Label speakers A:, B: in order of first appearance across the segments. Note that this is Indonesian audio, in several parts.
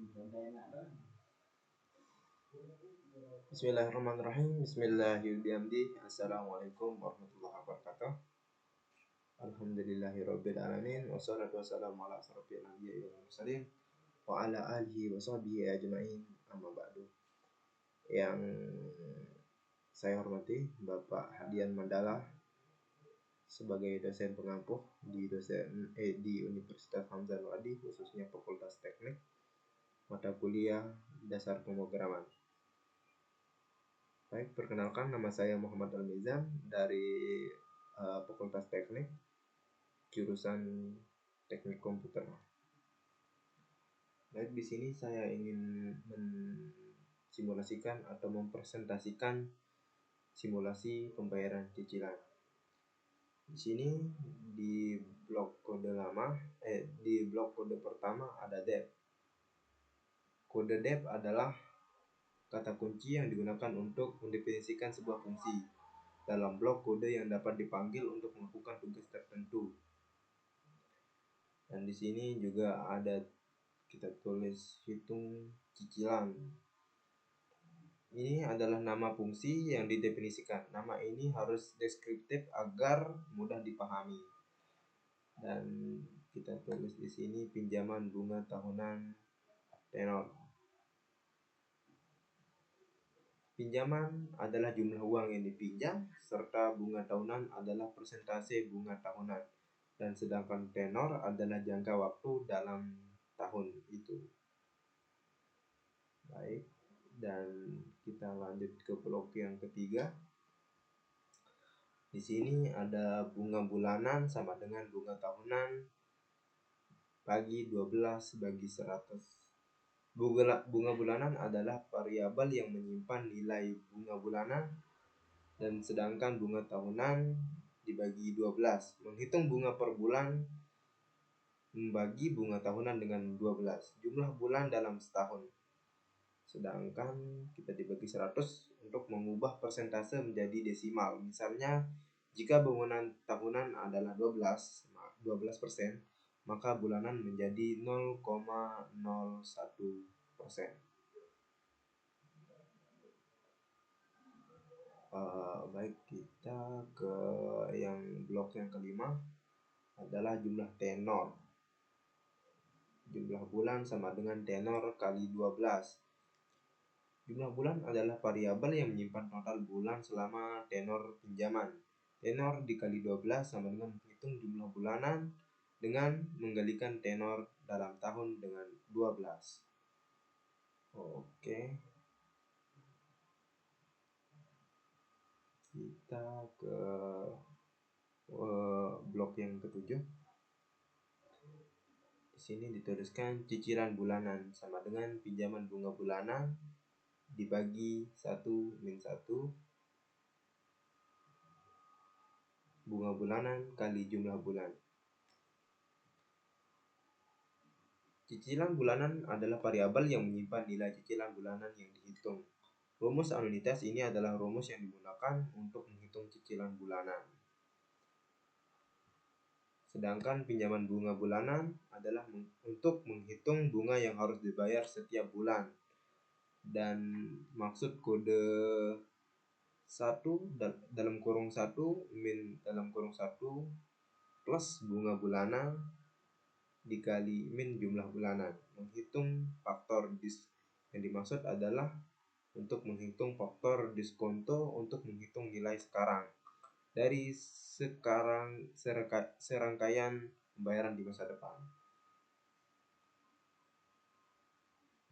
A: Bismillahirrahmanirrahim. Bismillahirrahmanirrahim. Assalamualaikum warahmatullahi wabarakatuh. Alhamdulillahirrabbilalamin. Wassalatu wassalamu ala asrofil anbiya'i wal mursalin wa ala alihi wa sahbihi ajma'in, amma ba'du. Yang saya hormati Bapak Hadian Mandala sebagai dosen pengampu di Universitas Hamzah Al-Wadi, khususnya Fakultas Teknik, mata kuliah dasar pemrograman. Baik, perkenalkan, nama saya Muhammad Al-Mizan dari Fakultas Teknik, jurusan Teknik Komputer. Baik, di sini saya ingin mensimulasikan atau mempresentasikan simulasi pembayaran cicilan. Di sini di blok kode pertama ada dep. Kode dep adalah kata kunci yang digunakan untuk mendefinisikan sebuah fungsi dalam blok kode yang dapat dipanggil untuk melakukan tugas tertentu. Dan di sini juga ada kita tulis hitung cicilan. Ini adalah nama fungsi yang didefinisikan. Nama ini harus deskriptif agar mudah dipahami. Dan kita tulis di sini pinjaman bunga tahunan tenor. Pinjaman adalah jumlah uang yang dipinjam, serta bunga tahunan adalah persentase bunga tahunan, dan sedangkan tenor adalah jangka waktu dalam tahun itu. Baik, dan kita lanjut ke blok yang ketiga. Di sini ada bunga bulanan sama dengan bunga tahunan bagi 12 bagi 100. Bunga bulanan adalah variabel yang menyimpan nilai bunga bulanan, dan sedangkan bunga tahunan dibagi 12. Menghitung bunga per bulan membagi bunga tahunan dengan 12. Jumlah bulan dalam setahun. Sedangkan kita dibagi 100 untuk mengubah persentase menjadi desimal. Misalnya, jika bangunan tahunan adalah 12%, maka bulanan menjadi 0,01%. Baik, kita ke yang blok yang kelima adalah jumlah tenor. Jumlah bulan sama dengan tenor kali 12. Jumlah bulan adalah variabel yang menyimpan total bulan selama tenor pinjaman. Tenor dikali 12 sama dengan menghitung jumlah bulanan dengan menggalikan tenor dalam tahun dengan 12. Oke. Kita ke blok yang ketujuh. Di sini dituliskan cicilan bulanan sama dengan pinjaman bunga bulanan dibagi 1-1 bunga bulanan kali jumlah bulan. Cicilan bulanan adalah variabel yang menyimpan nilai cicilan bulanan yang dihitung. Rumus anuitas ini adalah rumus yang digunakan untuk menghitung cicilan bulanan. Sedangkan pinjaman bunga bulanan adalah untuk menghitung bunga yang harus dibayar setiap bulan. Dan maksud kode 1 dalam kurung 1 min dalam kurung 1 plus bunga bulanan dikali min jumlah bulanan. Menghitung faktor yang dimaksud adalah untuk menghitung faktor diskonto untuk menghitung nilai sekarang dari serangkaian pembayaran di masa depan.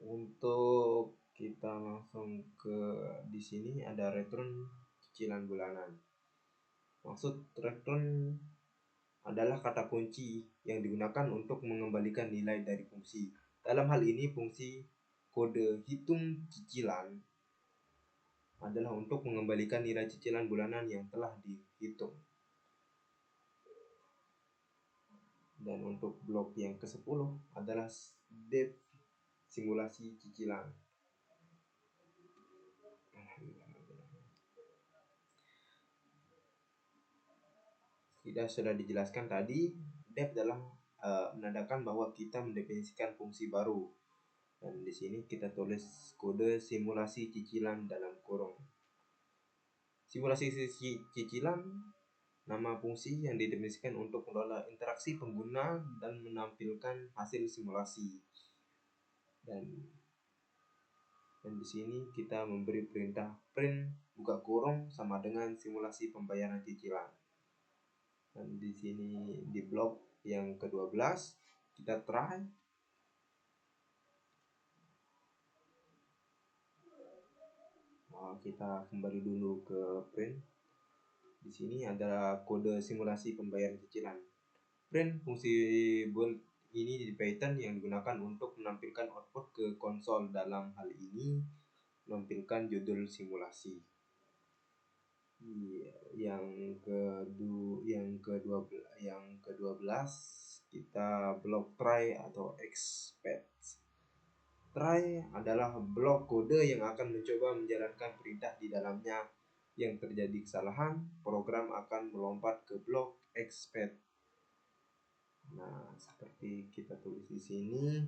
A: Untuk kita langsung ke di sini ada return cicilan bulanan. Maksud return adalah kata kunci yang digunakan untuk mengembalikan nilai dari fungsi. Dalam hal ini fungsi kode hitung cicilan adalah untuk mengembalikan nilai cicilan bulanan yang telah dihitung. Dan untuk blok yang ke-10 adalah dep simulasi cicilan. Sudah dijelaskan tadi, dep dalam menandakan bahwa kita mendefinisikan fungsi baru. Dan di sini kita tulis kode simulasi cicilan dalam kurung. Simulasi cicilan nama fungsi yang didefinisikan untuk mengelola interaksi pengguna dan menampilkan hasil simulasi. Dan di sini kita memberi perintah print buka kurung sama dengan simulasi pembayaran cicilan. Dan di sini di blok yang ke-12 kita try. Kita kembali dulu ke print. Di sini ada kode simulasi pembayaran cicilan. Print fungsi bool ini di Python yang digunakan untuk menampilkan output ke konsol. Dalam hal ini menampilkan judul simulasi. Yang ke-12 kita blok try atau expect. Try adalah blok kode yang akan mencoba menjalankan perintah di dalamnya. Yang terjadi kesalahan, program akan melompat ke blok expect. Nah, seperti kita tulis di sini,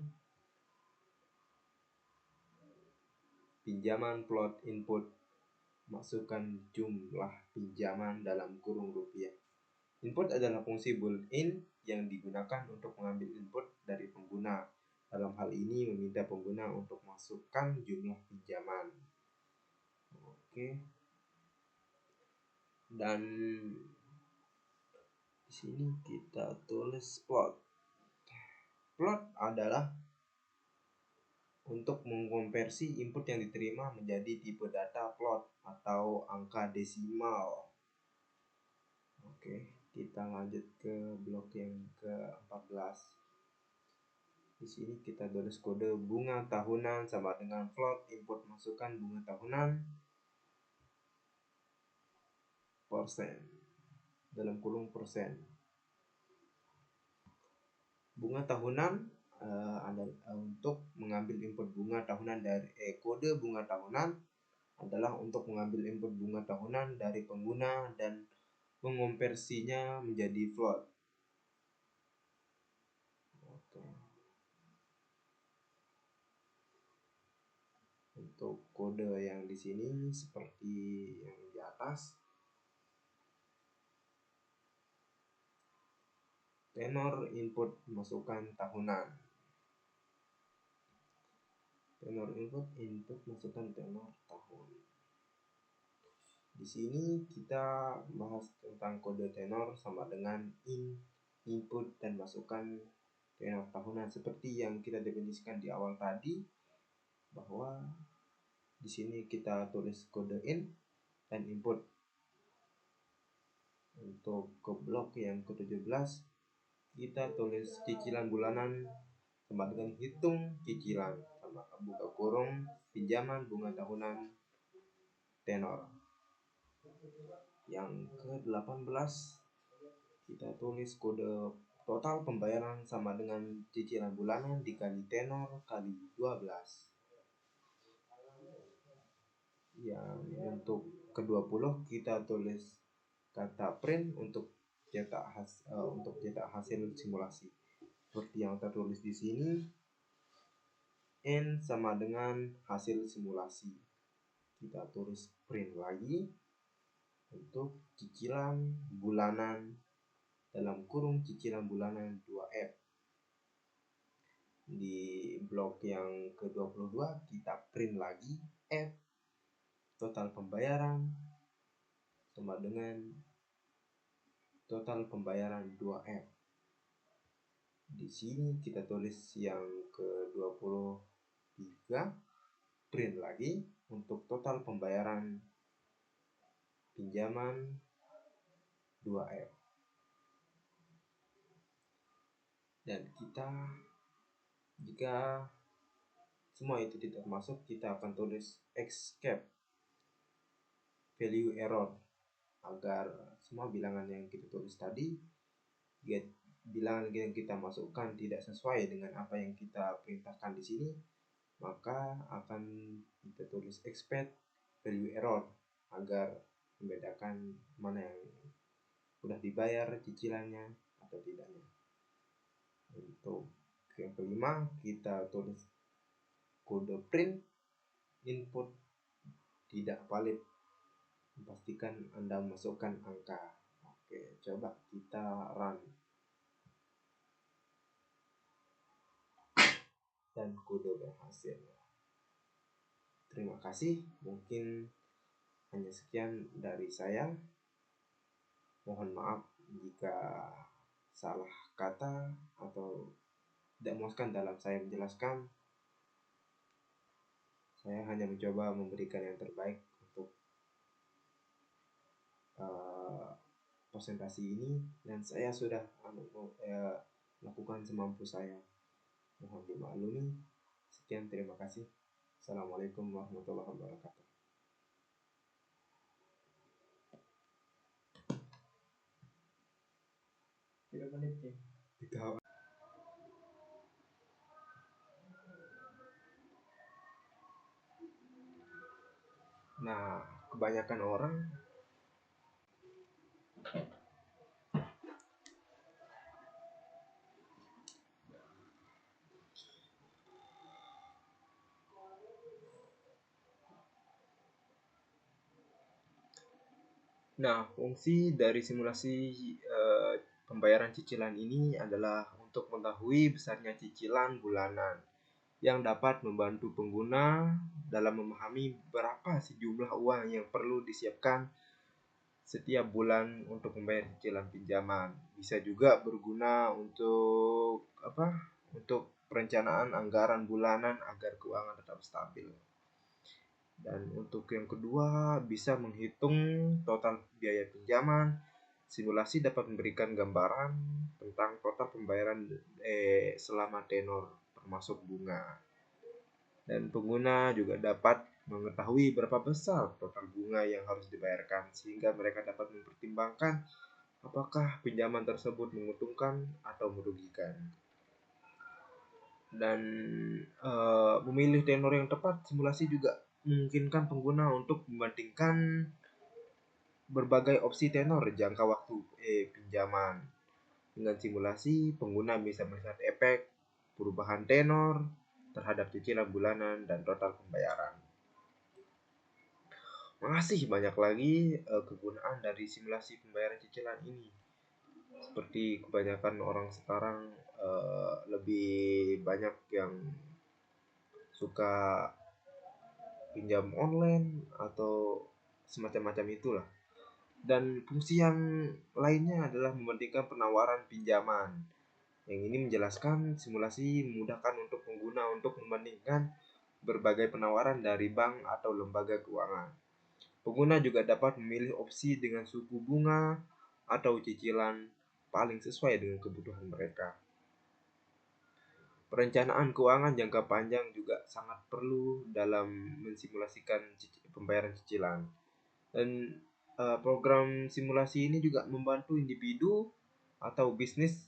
A: pinjaman plot input, masukkan jumlah pinjaman dalam kurung rupiah. Input adalah fungsi boolean yang digunakan untuk mengambil input dari pengguna. Dalam hal ini meminta pengguna untuk masukkan jumlah pinjaman. Oke. Dan di sini kita tulis plot. Plot adalah untuk mengkonversi input yang diterima menjadi tipe data plot atau angka desimal. Oke, kita lanjut ke blok yang ke-14. Di sini kita tulis kode bunga tahunan sama dengan float, input masukkan bunga tahunan persen dalam kurung persen. Bunga tahunan untuk mengambil input bunga tahunan dari kode bunga tahunan adalah untuk mengambil input bunga tahunan dari pengguna dan mengonversinya menjadi float. Oke. Untuk kode yang di sini seperti yang di atas. Tenor input masukkan tahunan. Tenor input masukkan tenor tahun. Di sini kita bahas tentang kode tenor sama dengan input dan masukkan tenor tahunan seperti yang kita definisikan di awal tadi, bahwa di sini kita tulis kode in dan input. Untuk ke blok yang ke-17 kita tulis cicilan bulanan sama dengan hitung cicilan sama buka kurung pinjaman bunga tahunan tenor. Yang ke-18 kita tulis kode total pembayaran sama dengan cicilan bulanan dikali tenor kali 12. Yang untuk ke-20 kita tulis kata print untuk cetak hasil simulasi seperti yang tertulis di sini. N sama dengan hasil simulasi. Kita tulis print lagi untuk cicilan bulanan dalam kurung cicilan bulanan 2F. Di blok yang ke-22 kita print lagi F total pembayaran sama dengan total pembayaran 2F. Di sini kita tulis yang ke-23 print lagi untuk total pembayaran pinjaman 2F. Dan kita, jika semua itu tidak masuk, kita akan tulis escape value error agar semua bilangan yang kita tulis tadi, bilangan yang kita masukkan tidak sesuai dengan apa yang kita perintahkan di sini, maka akan kita tulis expect value error agar membedakan mana yang sudah dibayar cicilannya atau tidaknya. Untuk yang kelima kita tulis kode print input tidak valid. Pastikan Anda masukkan angka. Oke, coba kita run. Dan kode berhasil. Terima kasih. Mungkin hanya sekian dari saya. Mohon maaf jika salah kata atau tidak memuaskan dalam saya menjelaskan. Saya hanya mencoba memberikan yang terbaik untuk presentasi ini, dan saya sudah melakukan semampu saya. Mohon dimaklumi. Sekian, terima kasih. Assalamualaikum warahmatullahi wabarakatuh. Tidak menit ya? Nah, kebanyakan orang fungsi dari simulasi pembayaran cicilan ini adalah untuk mengetahui besarnya cicilan bulanan yang dapat membantu pengguna dalam memahami berapa sejumlah uang yang perlu disiapkan setiap bulan untuk membayar cicilan pinjaman. Bisa juga berguna untuk untuk perencanaan anggaran bulanan agar keuangan tetap stabil. Dan untuk yang kedua, bisa menghitung total biaya pinjaman. Simulasi dapat memberikan gambaran tentang total pembayaran selama tenor termasuk bunga. Dan pengguna juga dapat mengetahui berapa besar total bunga yang harus dibayarkan, sehingga mereka dapat mempertimbangkan apakah pinjaman tersebut menguntungkan atau merugikan. Dan memilih tenor yang tepat, simulasi juga memungkinkan pengguna untuk membandingkan berbagai opsi tenor jangka waktu pinjaman. Dengan simulasi, pengguna bisa melihat efek perubahan tenor terhadap cicilan bulanan dan total pembayaran. Masih banyak lagi kegunaan dari simulasi pembayaran cicilan ini. Seperti kebanyakan orang sekarang lebih banyak yang suka pinjam online atau semacam-macam itulah. Dan fungsi yang lainnya adalah membandingkan penawaran pinjaman. Yang ini menjelaskan simulasi memudahkan untuk pengguna untuk membandingkan berbagai penawaran dari bank atau lembaga keuangan. Pengguna juga dapat memilih opsi dengan suku bunga atau cicilan paling sesuai dengan kebutuhan mereka. Perencanaan keuangan jangka panjang juga sangat perlu dalam mensimulasikan pembayaran cicilan. Dan program simulasi ini juga membantu individu atau bisnis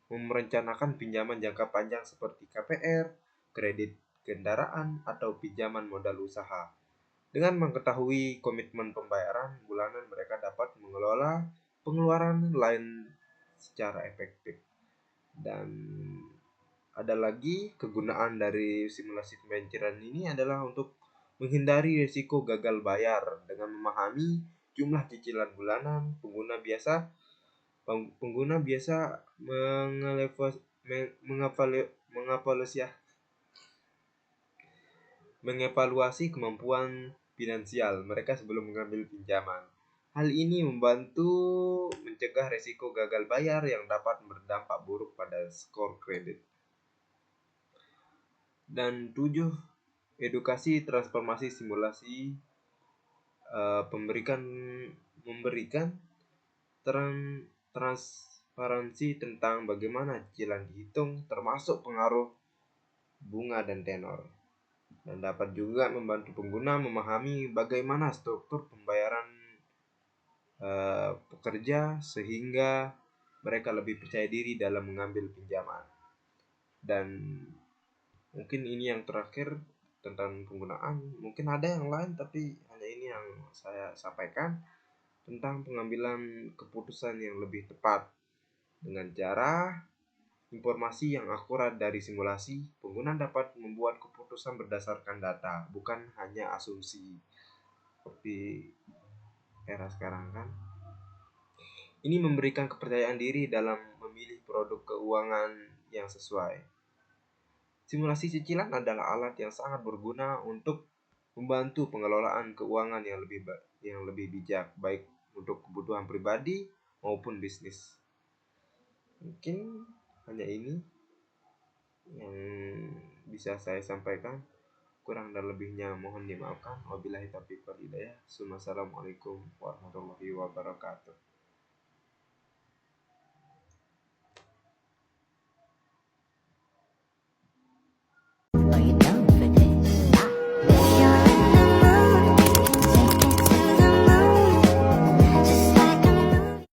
A: merencanakan pinjaman jangka panjang seperti KPR, kredit kendaraan, atau pinjaman modal usaha. Dengan mengetahui komitmen pembayaran bulanan, mereka dapat mengelola pengeluaran lain secara efektif. Dan ada lagi kegunaan dari simulasi pembayaran ini adalah untuk menghindari risiko gagal bayar. Dengan memahami jumlah cicilan bulanan, pengguna biasa mengevaluasi kemampuan finansial mereka sebelum mengambil pinjaman. Hal ini membantu mencegah risiko gagal bayar yang dapat berdampak buruk pada skor kredit. Dan 7, edukasi transformasi simulasi memberikan transparansi tentang bagaimana cicilan dihitung, termasuk pengaruh bunga dan tenor. Dan dapat juga membantu pengguna memahami bagaimana struktur pembayaran pekerja sehingga mereka lebih percaya diri dalam mengambil pinjaman. Dan mungkin ini yang terakhir tentang penggunaan. Mungkin ada yang lain, tapi hanya ini yang saya sampaikan tentang pengambilan keputusan yang lebih tepat dengan cara informasi yang akurat dari simulasi, pengguna dapat membuat keputusan berdasarkan data, bukan hanya asumsi. Seperti era sekarang kan. Ini memberikan kepercayaan diri dalam memilih produk keuangan yang sesuai. Simulasi cicilan adalah alat yang sangat berguna untuk membantu pengelolaan keuangan yang lebih bijak, baik untuk kebutuhan pribadi maupun bisnis. Mungkin hanya ini yang bisa saya sampaikan. Kurang dan lebihnya mohon dimaafkan. Wabillahi taufiq wal hidayah. Assalamualaikum warahmatullahi wabarakatuh.